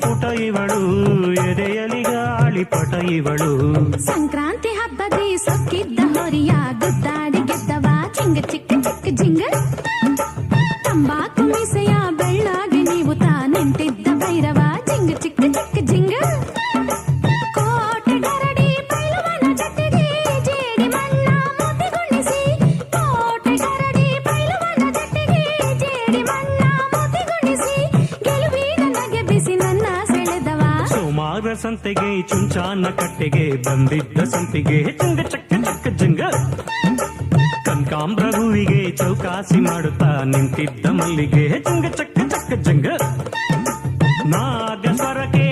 ಪುಟ ಇವಳು ಎದೆಯಲಿ ಗಾಳಿ ಪಟ ಇವಳು ಸಂಕ್ರಾಂತಿ ಹಬ್ಬದಿ ಸೊಕ್ಕಿದ್ದ ಹೊರಿಯ ಗುದ್ದಾಡಿ ಗೆದ್ದವ ಚಿಂಗ ಚಿಕ್ಕ ಚಿಕ್ಕ ಜಿಂಗ ತಂಬಾಕು ಮೀಸೆಯ ಬೆಳ್ಳಾಗಿ ನೀವು ತಾ ನಿಂತಿದ್ದ ಭೈರವ ಜಿಂಗ ಚಿಕ್ಕ ಚಿಕ್ಕ ಜಿಂಗ ಕೋಟೆ ಗರಡಿ ಪೈಲುವನ ಜೊತೆಗೆ ಜೇಡಿ ಮಣ್ಣ ಮೋತಿಗುಣಿಸಿ ಕೋಟೆ ಗರಡಿ ಪೈಲುವನ ಜೊತೆಗೆ ಜೇಡಿ ಮಣ್ಣ ಮೋತಿಗುಣಿಸಿ ಗೆಲುವಿನ ನಗೆ ಬಿಸಿ ನನ್ನ ಸೆಳೆದವ ಸೋಮಾರ ಸಂತೆಗೆ ಚುಂಚಾನ ಕಟ್ಟೆಗೆ ಬಂದಿದ್ದ ಸಂಪಿಗೆ ಚಿಂಗ ಚಕ್ಕ ಚಕ್ಕ ಜಿಂಗ ಕನಕಾಂಬ್ರ ಹೂವಿಗೆ ಚೌಕಾಸಿ ಮಾಡುತ್ತಾ ನಿಂತಿದ್ದ ಮಲ್ಲಿಗೆ ಚಿಂಗ ಚಕ್ಕ ಚಕ್ಕ ಜಂಗ ನಾಗಸ್ವರಕ್ಕೆ